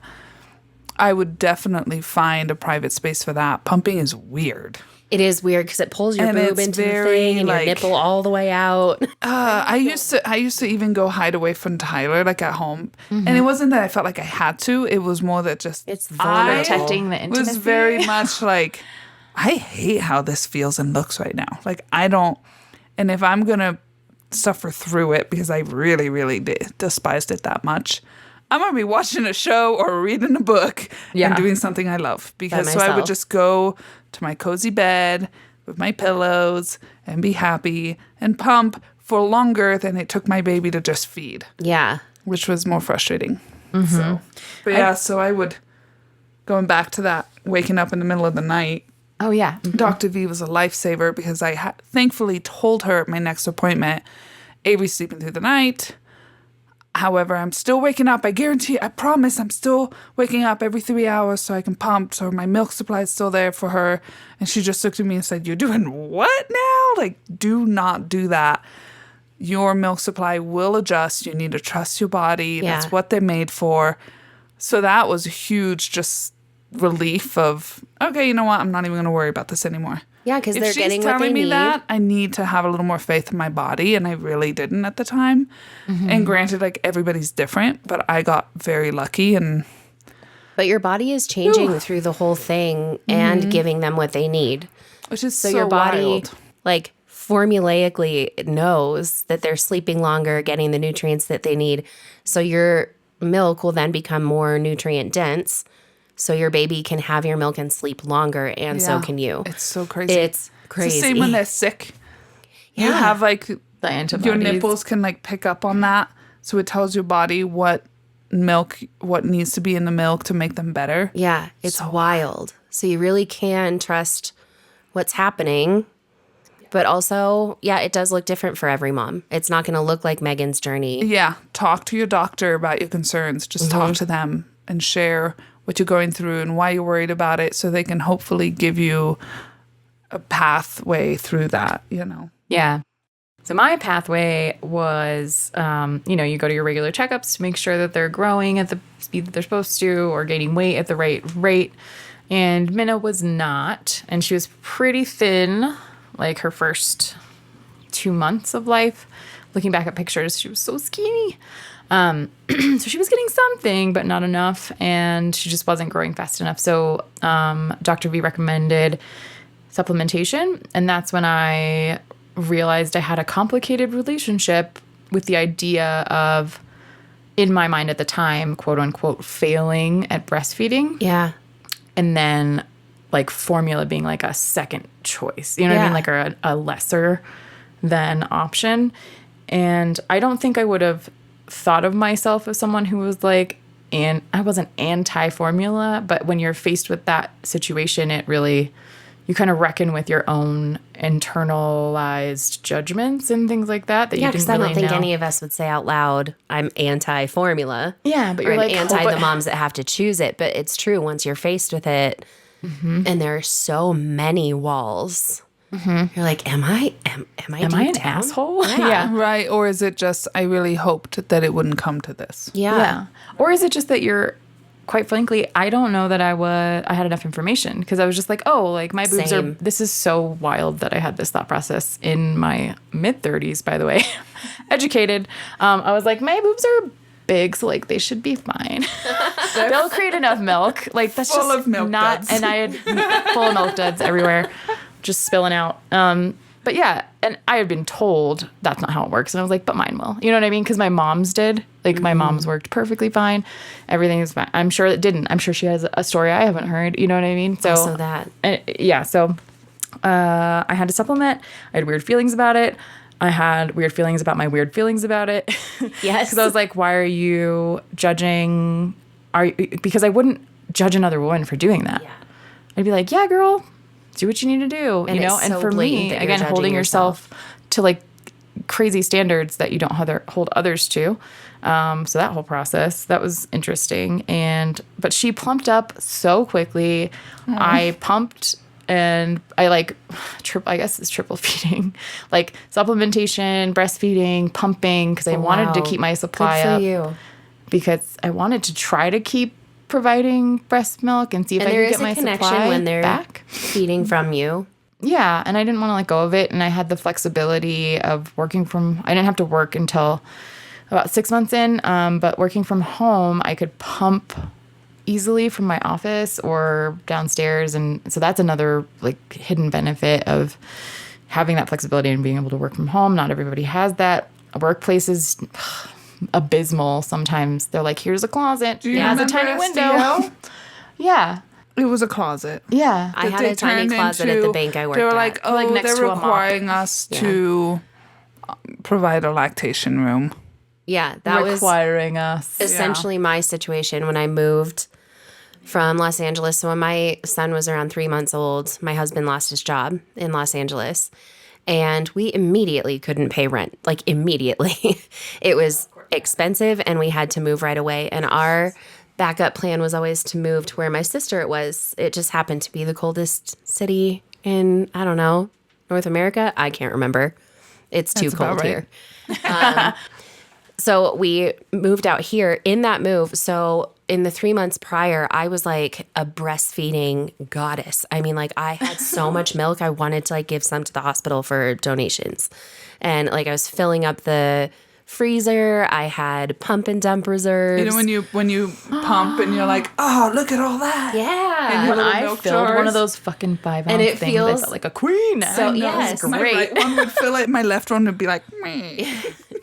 I would definitely find a private space for that. Pumping is weird. It is weird because it pulls your And boob it's into the very, thing and your like- nipple all the way out. I used to even go hide away from Tyler, like at home, and it wasn't that I felt like I had to. It was more that just It's I vulnerable. protecting the intimacy. was very much like, I hate how this feels and looks right now. Like I don't, and if I'm gonna suffer through it because I really, really despised it that much, I'm gonna be watching a show or reading a book and doing something I love. Because so I would myself. just go to my cozy bed with my pillows and be happy and pump for longer than it took my baby to just feed, Yeah. which was more frustrating. So, but yeah, so I would, going back to that, waking up in the middle of the night. oh, yeah. Dr. V was a lifesaver because I thankfully told her at my next appointment, Avery's sleeping through the night. However, I'm still waking up. I guarantee, I promise I'm still waking up every 3 hours so I can pump, so my milk supply is still there for her. And she just looked at me and said, you're doing what now? Like, do not do that. Your milk supply will adjust. You need to trust your body. Yeah. That's what they're made for. So that was a huge just relief of, okay, you know what? I'm not even going to worry about this anymore. Yeah, because If they're she's getting what telling they me need. that, I need to have a little more faith in my body, and I really didn't at the time. And granted, like everybody's different, but I got very lucky, and But your body is changing through the whole thing and giving them what they need. which is So your body, wild. like, formulaically knows that they're sleeping longer, getting the nutrients that they need. So your milk will then become more nutrient dense. So your baby can have your milk and sleep longer, and so Yeah. can you. It's so crazy. It's It's crazy. the same when they're sick. You Yeah. have like The antibodies. your nipples can like pick up on that, so it tells your body what needs to be in the milk to make them better. Yeah, it's wild. So you really can trust what's happening. But also, yeah, it does look different for every mom. It's not going to look like Megan's journey. Yeah, talk to your doctor about your concerns. Just talk to them and share what you're going through and why you're worried about it, so they can hopefully give you a pathway through that, you know. Yeah. So my pathway was, you go to your regular checkups to make sure that they're growing at the speed that they're supposed to or gaining weight at the right rate. And Minna was not. And she was pretty thin, like her first 2 months of life. Looking back at pictures, she was so skinny. So she was getting something, but not enough. And she just wasn't growing fast enough. So Dr. V recommended supplementation. And that's when I realized I had a complicated relationship with the idea of, in my mind at the time, quote unquote, failing at breastfeeding. Yeah. And then like formula being like a second choice, you know what I mean? Like a lesser than option. And I don't think I would have thought of myself as someone who was like, and I wasn't anti-formula, but when you're faced with that situation, it really, you kind of reckon with your own internalized judgments and things like that you because didn't really I don't think know. any of us would say out loud, I'm anti-formula. Yeah, but or you're I'm like, anti the moms that have to choose it. But it's true, once you're faced with it, and there are so many walls, you're like, am I Am I an asshole? Yeah. Right. Or is it just, I really hoped that it wouldn't come to this? Yeah. Or is it just that you're, quite frankly, I don't know that I had enough information because I was just like, oh, like my boobs Same. this is so wild that I had this thought process in my mid-30s, by the way, educated. I was like, my boobs are big, so like they should be fine. They'll create enough milk. Like that's Full just of milk not, duds. and I had full of milk duds everywhere, just spilling out. But yeah, and I had been told that's not how it works. And I was like, but mine will. You know what I mean? Because my mom's did. Like, my mom's worked perfectly fine. Everything is fine. I'm sure it didn't. I'm sure she has a story I haven't heard. You know what I mean? So, Also that. Yeah. So, I had to supplement. I had weird feelings about it. I had weird feelings about my weird feelings about it. Yes. Because I was like, why are you judging? Because I wouldn't judge another woman for doing that. Yeah. I'd be like, yeah, girl, do what you need to do, And you know? it's And so for blatant me, that you're again, judging holding yourself yourself. to like crazy standards that you don't hold others to. So that whole process, that was interesting. But she plumped up so quickly. I pumped and I like, I guess it's triple feeding, like supplementation, breastfeeding, pumping, because I wanted to Wow. keep my supply Good for up you. because I wanted to try to keep providing breast milk and see if And I there could is get my a connection supply when they're back. feeding from you. Yeah, and I didn't want to let go of it, and I had the flexibility of working from. I didn't have to work until about 6 months in, but working from home, I could pump easily from my office or downstairs, and so that's another like hidden benefit of having that flexibility and being able to work from home. Not everybody has that. A workplace is abysmal sometimes. They're like, here's a closet. you It has a remember tiny window. SDL? Yeah. It was a closet. Yeah. I had They a tiny turned closet at the into- bank I worked They were at. like, oh, Like next they're to a mop. requiring us to provide a lactation room. Yeah, that was requiring us. essentially my situation when I moved from Los Angeles. So when my son was around 3 months old, my husband lost his job in Los Angeles. And we immediately couldn't pay rent, like immediately. It was expensive and we had to move right away. And our backup plan was always to move to where my sister was. It just happened to be the coldest city in, I don't know, North America. I can't remember. It's too That's about cold right. here. So we moved out here in that move. So in the 3 months prior, I was like a breastfeeding goddess. I mean, like I had so much milk. I wanted to like give some to the hospital for donations. And like I was filling up the freezer. I had pump and dump reserves. You know when you pump and you're like, oh, look at all that. Yeah. And your little I milk filled one jars. of those fucking 5 ounce And it things. feels- I felt like a queen. So, I know, yes. it's My great. right one would fill it. My left one would be like, meh.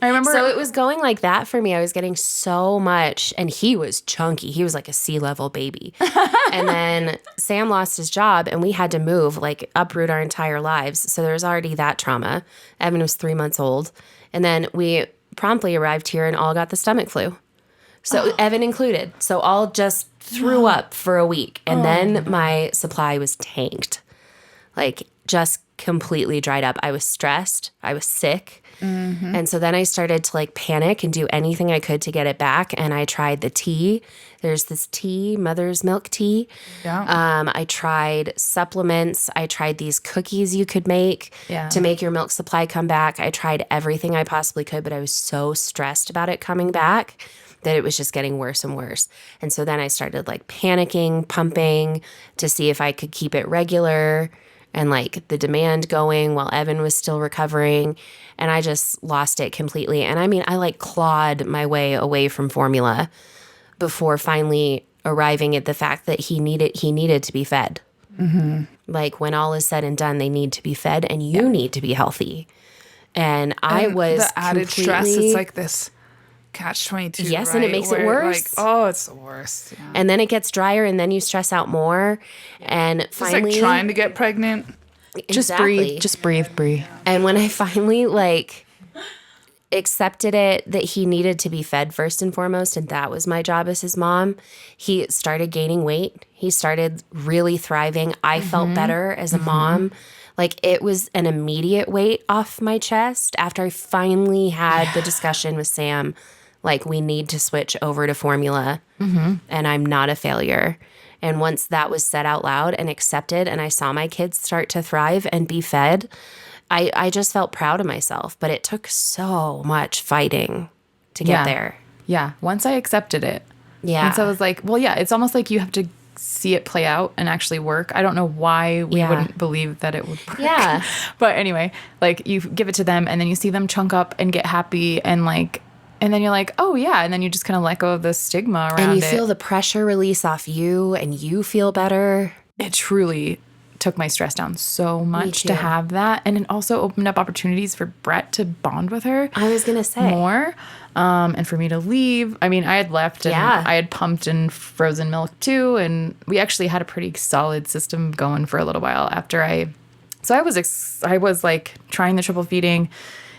I remember. So it was going like that for me. I was getting so much, and he was chunky. He was like a sea-level baby. And then Sam lost his job, and we had to move, like uproot our entire lives. So there was already that trauma. Evan was 3 months old. And then we promptly arrived here and all got the stomach flu. So Evan included. So all just threw up for a week. And then my supply was tanked. Like just completely dried up. I was stressed. I was sick. And so then I started to like panic and do anything I could to get it back. And I tried the tea. There's this tea, mother's milk tea. Yeah. I tried supplements. I tried these cookies you could make to make your milk supply come back. I tried everything I possibly could, but I was so stressed about it coming back that it was just getting worse and worse. And so then I started like panicking, pumping to see if I could keep it regular and like the demand going while Evan was still recovering. And I just lost it completely. And I mean, I like clawed my way away from formula before finally arriving at the fact that he needed to be fed. Like when all is said and done, they need to be fed and you need to be healthy. And I was the added stress. It's like this catch-22. Yes, right? and it makes it worse. Like, oh, it's the worst. Yeah. And then it gets drier and then you stress out more. And It's finally like trying to get pregnant. Just breathe, Brie. And when I finally like accepted it that he needed to be fed first and foremost, and that was my job as his mom, he started gaining weight. He started really thriving. I felt better as a mom. Like it was an immediate weight off my chest after I finally had the discussion with Sam. Like we need to switch over to formula and I'm not a failure. And once that was said out loud and accepted and I saw my kids start to thrive and be fed, I just felt proud of myself. But it took so much fighting to get there. Yeah. Once I accepted it. Yeah. And so I was like, well, yeah, it's almost like you have to see it play out and actually work. I don't know why we wouldn't believe that it would work. Yeah. But anyway, like you give it to them and then you see them chunk up and get happy and like, and then you're like, oh yeah. And then you just kind of let go of the stigma around it. And you feel the pressure release off you and you feel better. It truly took my stress down so much too. to have that. And it also opened up opportunities for Brett to bond with her. I was going to say. More. And for me to leave. I mean, I had left and I had pumped in frozen milk too. And we actually had a pretty solid system going for a little while after so I was like trying the triple feeding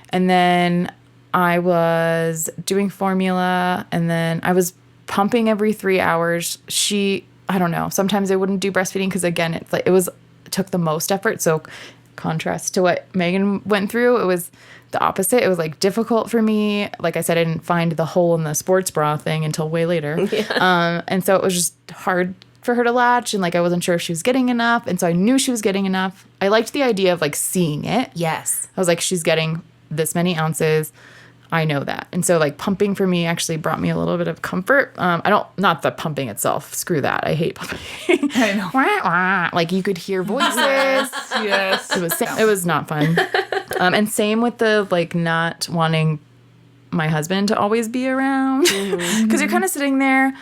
and then I was doing formula and then I was pumping every 3 hours. I don't know. Sometimes I wouldn't do breastfeeding because again, it took the most effort. So contrast to what Megan went through, it was the opposite. It was like difficult for me. Like I said, I didn't find the hole in the sports bra thing until way later. And so it was just hard for her to latch. And like, I wasn't sure if she was getting enough. And so I knew she was getting enough. I liked the idea of like seeing it. Yes. I was like, she's getting this many ounces. I know that. And so like pumping for me actually brought me a little bit of comfort. Not the pumping itself. Screw that. I hate pumping. I know. Like you could hear voices. Yes. It was not fun. And same with the like not wanting my husband to always be around because you're kind of sitting there.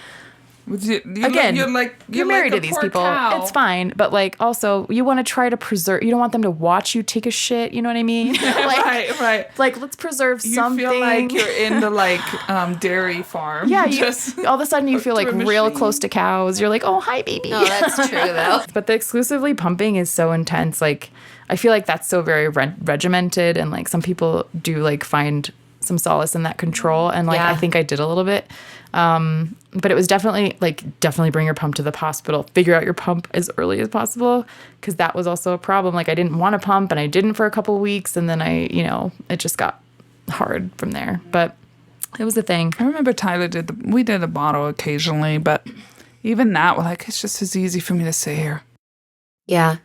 You're married to these people. Cow. It's fine, but like also you want to try to preserve. You don't want them to watch you take a shit. You know what I mean? Like, right. Like let's preserve something. You feel like you're in the like dairy farm. Yeah. All of a sudden you feel like real close to cows. You're like, oh hi baby. No, that's true though. But the exclusively pumping is so intense. Like I feel like that's so very regimented, and like some people do like find some solace in that control, and like I think I did a little bit. But it was definitely bring your pump to the hospital. Figure out your pump as early as possible, because that was also a problem. Like I didn't want to pump, and I didn't for a couple of weeks, and then it just got hard from there. But it was a thing. I remember Tyler we did a bottle occasionally, but even that, we're like, it's just as easy for me to sit here. Yeah.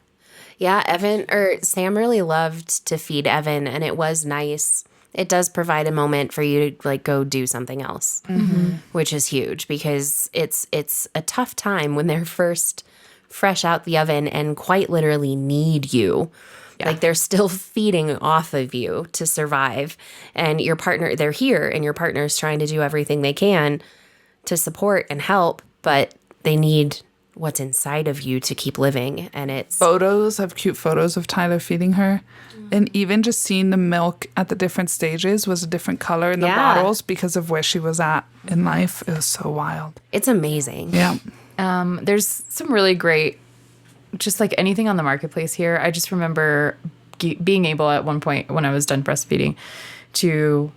Yeah, Sam really loved to feed Evan, and it was nice. It does provide a moment for you to like go do something else, which is huge because it's a tough time when they're first fresh out the oven and quite literally need you. Yeah. Like they're still feeding off of you to survive, and they're here, and your partner's trying to do everything they can to support and help, but they need what's inside of you to keep living. And it's cute photos of Tyler feeding her. And even just seeing the milk at the different stages was a different color in the bottles because of where she was at in life. It was so wild. It's amazing. Yeah. There's some really great, just like anything on the marketplace here. I just remember being able at one point when I was done breastfeeding to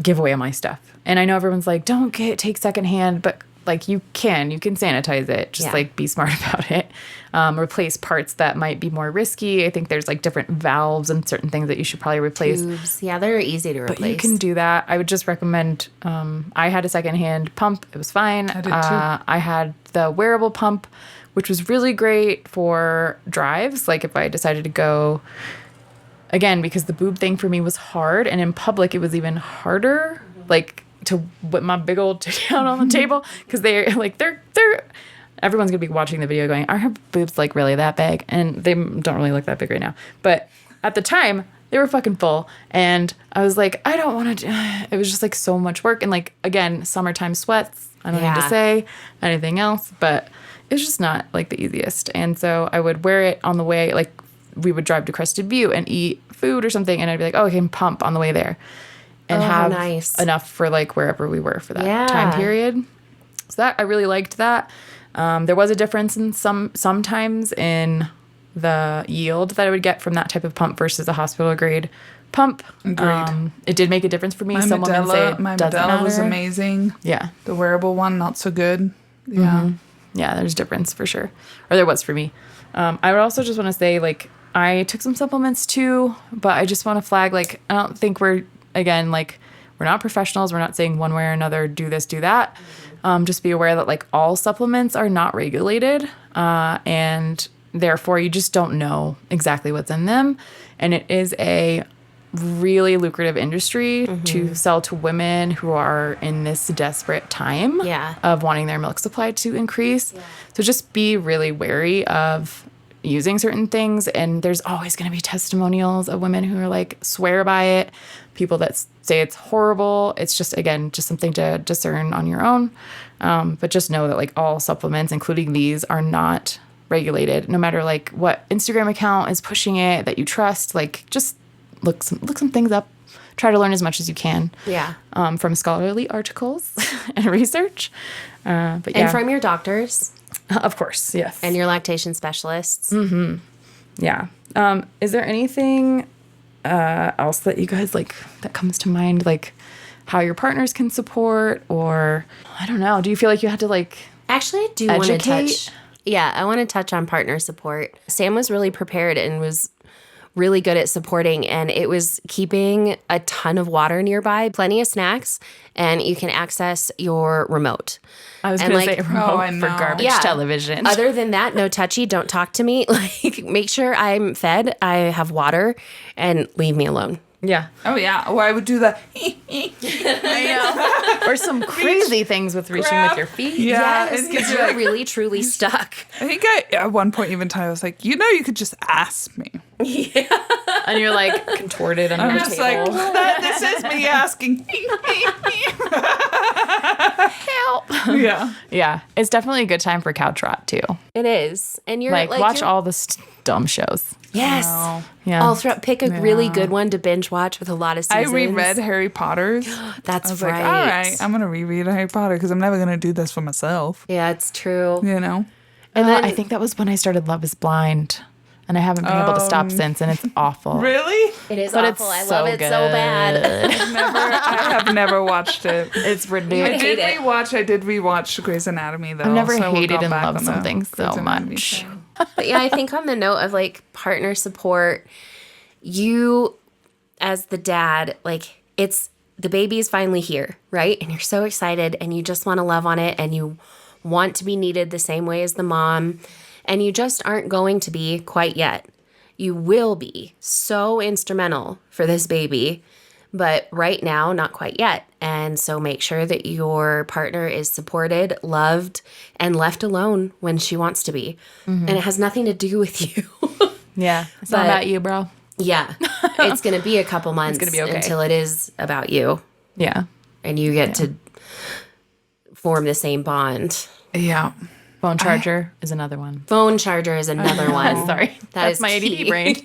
give away my stuff. And I know everyone's like, don't take secondhand, but like you can sanitize it, just Yeah. like be smart about it. Replace parts that might be more risky. I think there's like different valves and certain things that you should probably replace. Tubes. Yeah, they're easy to replace. But you can do that. I would just recommend, I had a secondhand pump. It was fine. I did too. I had the wearable pump, which was really great for drives. Like if I decided to go, again, because the boob thing for me was hard. And in public, it was even harder. Like to whip my big old titty out on the table. Because they're everyone's going to be watching the video going, are her boobs like really that big? And they don't really look that big right now. But at the time, they were fucking full. And I was like, I don't want to do it. Was just like so much work. And like, again, summertime sweats. I don't need to say anything else. But it's just not like the easiest. And so I would wear it on the way. Like we would drive to Crested View and eat food or something. And I'd be like, oh, I can pump on the way there. And have enough for like wherever we were for that time period. So that I really liked that. There was a difference in sometimes in the yield that I would get from that type of pump versus a hospital grade pump. Agreed. It did make a difference for me. My Some women say my it doesn't Medela was matter. amazing. Yeah. The wearable one, not so good. Yeah. Yeah, there's a difference for sure. Or there was for me. I would also just want to say, like, I took some supplements too, but I just want to flag, like, I don't think we're not professionals. We're not saying one way or another, do this, do that. Just be aware that, like, all supplements are not regulated, and therefore you just don't know exactly what's in them. And it is a really lucrative industry to sell to women who are in this desperate time of wanting their milk supply to increase. So just be really wary of using certain things. And there's always going to be testimonials of women who are like, swear by it. People that say it's horrible. It's just, again, just something to discern on your own. But just know that like all supplements, including these, are not regulated. No matter like what Instagram account is pushing it that you trust, like just look some things up. Try to learn as much as you can. Yeah. From scholarly articles and research. But yeah. And from your doctors. Of course, yes. And your lactation specialists. Yeah. Is there anything else that you guys like that comes to mind, like how your partners can support, or I don't know, do you feel like you had to like Actually, I do want to educate? touch. Yeah, I want to touch on partner support. Sam was really prepared and was really good at supporting, and it was keeping a ton of water nearby, plenty of snacks, and you can access your remote. I was And, going to like, say remote I for know. garbage Yeah. television. Other than that, no touchy, don't talk to me. Like, make sure I'm fed, I have water, and leave me alone. Yeah. Oh, yeah. Or I would do the... I know. Or some crazy things with reaching with your feet. Yeah. Yes, and because you're you're like- really, truly stuck. I think at one point even I was like, you could just ask me. And you're like contorted under I'm the just table. like, this is me asking. help. Yeah. Yeah. It's definitely a good time for couch rot too. It is. And you're Like, watch you're- all the dumb shows. Yes. Wow. Yeah. All throughout, pick a really good one to binge watch with a lot of I seasons. reread Harry Potter's. That's I was right. like, all right, I'm going to reread Harry Potter because I'm never going to do this for myself. Yeah, it's true. You know? And then I think that was when I started Love is Blind. And I haven't been able to stop since, and it's awful. Really? it is But awful. it's I so love it so bad. I have never watched it. It's I ridiculous. hate it. I did rewatch Grey's Anatomy though. I've never so we'll hated go and back loved on the something so Grey's Anatomy much. thing. But yeah, I think on the note of like partner support, you as the dad, like it's the baby is finally here, right? And you're so excited and you just want to love on it and you want to be needed the same way as the mom, and you just aren't going to be quite yet. You will be so instrumental for this baby, but right now, not quite yet. And so make sure that your partner is supported, loved, and left alone when she wants to be. And it has nothing to do with you. Yeah. It's not But- about you, bro. Yeah. It's going to be a couple months gonna be okay. until it is about you Yeah. and you get to form the same bond. Yeah. Phone charger is another one. Phone charger is another one. Sorry. That's is my ADD key. brain.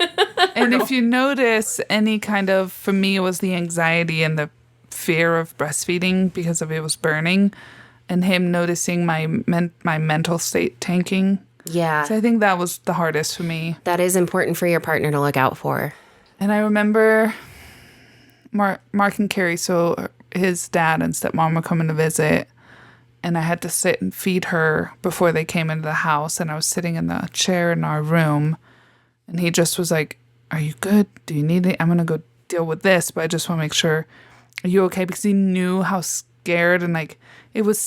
And if you notice any kind of, for me, it was the anxiety and the fear of breastfeeding because of it was burning, and him noticing my mental state tanking. Yeah. So I think that was the hardest for me. That is important for your partner to look out for. And I remember Mark and Carrie, so his dad and stepmom were coming to visit, and I had to sit and feed her before they came into the house. And I was sitting in the chair in our room, and he just was like, "Are you good? Do you need it? I'm going to go deal with this, but I just want to make sure, are you okay?" Because he knew how scared and like it was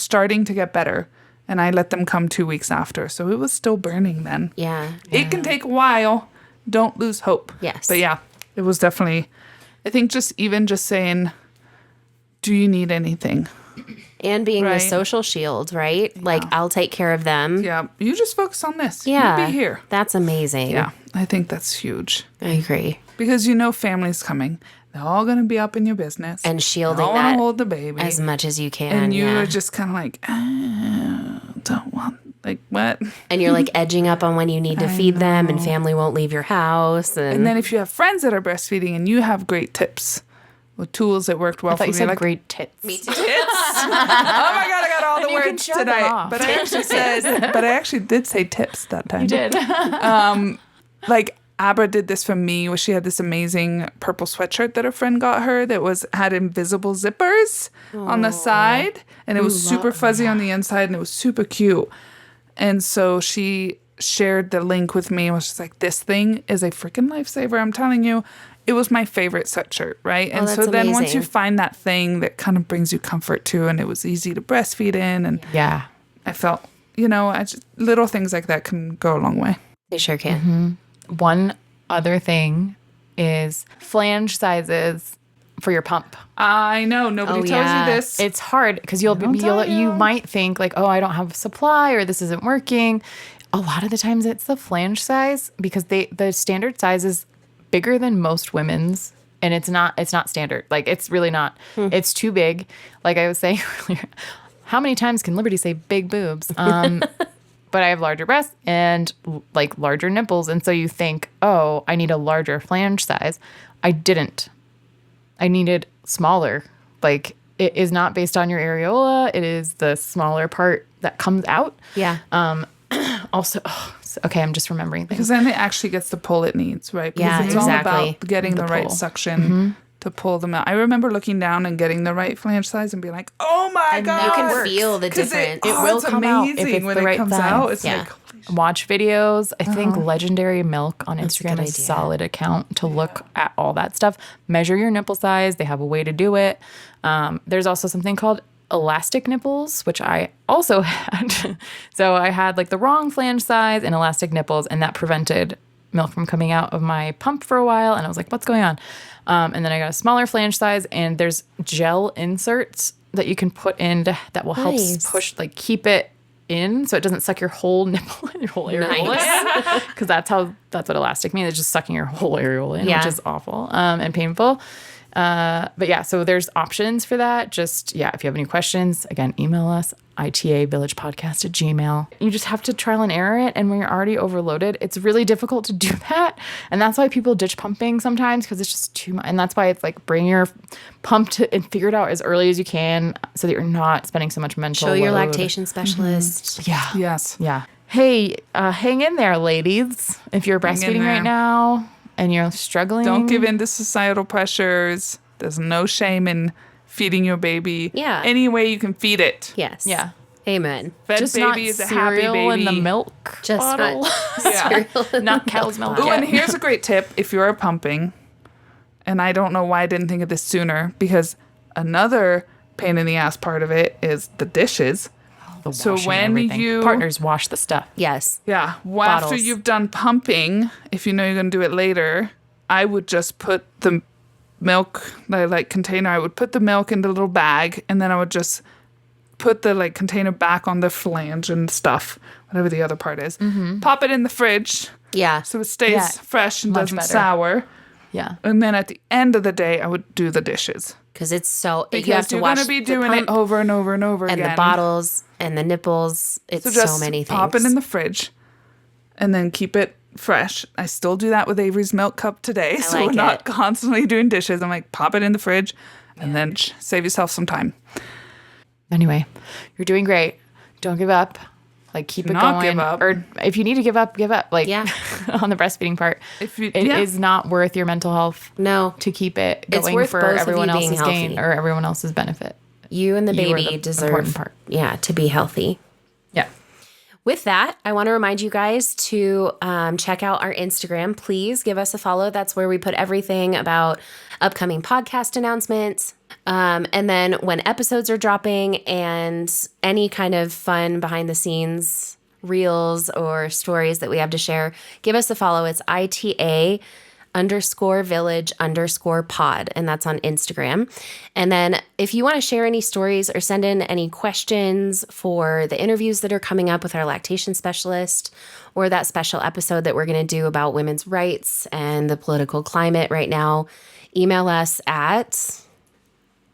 starting to get better. And I let them come 2 weeks after. So it was still burning then. Yeah. It can take a while. Don't lose hope. Yes. But yeah, it was definitely, I think just saying, do you need anything? And being the Right. social shield, right? Like, I'll take care of them. Yeah. You just focus on this. Yeah. You'll be here. That's amazing. Yeah. I think that's huge. I agree. Because family's coming. They're all going to be up in your business. And shielding all want that to hold the baby. as much as you can. And you yeah. are just kind of like, don't want, like, what? And you're like edging up on when you need to feed them, and family won't leave your house. And then if you have friends that are breastfeeding and you have great tips with tools that worked well I thought for you me, said like great tits. Me too. oh my god, I got all the you can words show them tonight. off. But I actually did say tips that time. You did. Like Abra did this for me, where she had this amazing purple sweatshirt that a friend got her that had invisible zippers on the side, and it was super fuzzy on the inside, and it was super cute. And so she shared the link with me and was just like, "This thing is a freaking lifesaver, I'm telling you." It was my favorite sweatshirt, right? And so that's then once amazing. you find that thing that kind of brings you comfort too, and it was easy to breastfeed in, and Yeah. I felt, little things like that can go a long way. They sure can. One other thing is flange sizes for your pump. I know nobody Oh, tells yeah. you this. It's hard because you might think like, oh, I don't have supply or this isn't working. A lot of the times it's the flange size because the standard size is bigger than most women's, and it's not standard. Like, it's really not. It's too big. Like I was saying earlier, how many times can Liberty say big boobs? But I have larger breasts and like larger nipples, and so you think, oh, I need a larger flange size. I didn't. I needed smaller. Like, it is not based on your areola. It is the smaller part that comes out. Yeah. Also, okay, I'm just remembering things. Because then it actually gets the pull it needs, right? Because Yeah, it's exactly. all about getting the right pull. suction to pull them out. I remember looking down and getting the right flange size and being like, oh my God. you can feel the 'Cause difference. It will it's come out if amazing it's when the it right comes size. out. It's Yeah. like, holy shit. Watch videos. I think Legendary Milk on a Instagram good is a idea. solid account to look at all that stuff. Measure your nipple size. They have a way to do it. There's also something called elastic nipples, which I also had. So I had like the wrong flange size and elastic nipples, and that prevented milk from coming out of my pump for a while. And I was like, what's going on? And then I got a smaller flange size, and there's gel inserts that you can put in that will help Nice. push, like keep it in so it doesn't suck your whole nipple and your whole areola. Because that's what elastic means. It's just sucking your whole areola in, Yeah. which is awful and painful. But yeah, so there's options for that. Just, if you have any questions, again, email us, itavillagepodcast@gmail.com. You just have to trial and error it. And when you're already overloaded, it's really difficult to do that. And that's why people ditch pumping sometimes, because it's just too much. And that's why it's like bring your pump to and figure it out as early as you can so that you're not spending so much mental Show your load. lactation specialist. Yeah. Yes. Yeah. Hey, hang in there, ladies. If you're breastfeeding there. right now and you're struggling. Don't give in to societal pressures. There's no shame in feeding your baby. Yeah. Any way you can feed it. Yes. Yeah. Amen. Fed Just baby not is a happy cereal baby. in the milk Just bottle. not Yeah. cereal in Not the cow's milk. bottle. Oh, and here's a great tip if you're pumping, and I don't know why I didn't think of this sooner, because another pain in the ass part of it is the dishes. The So washing when everything. you- partners wash the stuff. Yes. Yeah. Well, after Bottles. you've done pumping, if you know you're going to do it later, I would just put the milk, the container, I would put the milk in the little bag, and then I would just put the container back on the flange and stuff, whatever the other part is. Pop it in the fridge Yeah. so it stays Yeah, fresh and much doesn't better. sour. Yeah. And then at the end of the day, I would do the dishes. Because it's so Because you have to you're wash going to be the doing it pump over and over and over and again. the bottles and the nipples. It's So so, just many things. pop it in the fridge and then keep it fresh. I still do that with Avery's milk cup today, so like we're not it. constantly doing dishes. I'm like, pop it in the fridge and then save yourself some time. Anyway, you're doing great. Don't give up. Keep it not going. give up. Or if you need to give up, give up. Yeah. On the breastfeeding part. If you- It yeah. is not worth your mental health No. to keep it It's going worth for both of everyone you being else's gain healthy. or everyone else's benefit. You and the You are baby the deserve, important part. to be healthy. Yeah. With that, I want to remind you guys to check out our Instagram. Please give us a follow. That's where we put everything about upcoming podcast announcements. And then when episodes are dropping and any kind of fun behind the scenes reels or stories that we have to share, give us a follow. It's ITA_village_pod, and that's on Instagram. And then if you want to share any stories or send in any questions for the interviews that are coming up with our lactation specialist or that special episode that we're going to do about women's rights and the political climate right now, email us at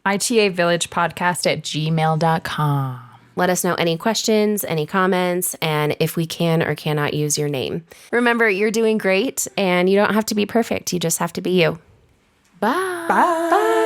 ITAvillagepodcast@gmail.com. let us know any questions, any comments, and if we can or cannot use your name. Remember, you're doing great and you don't have to be perfect. You just have to be you. Bye. Bye.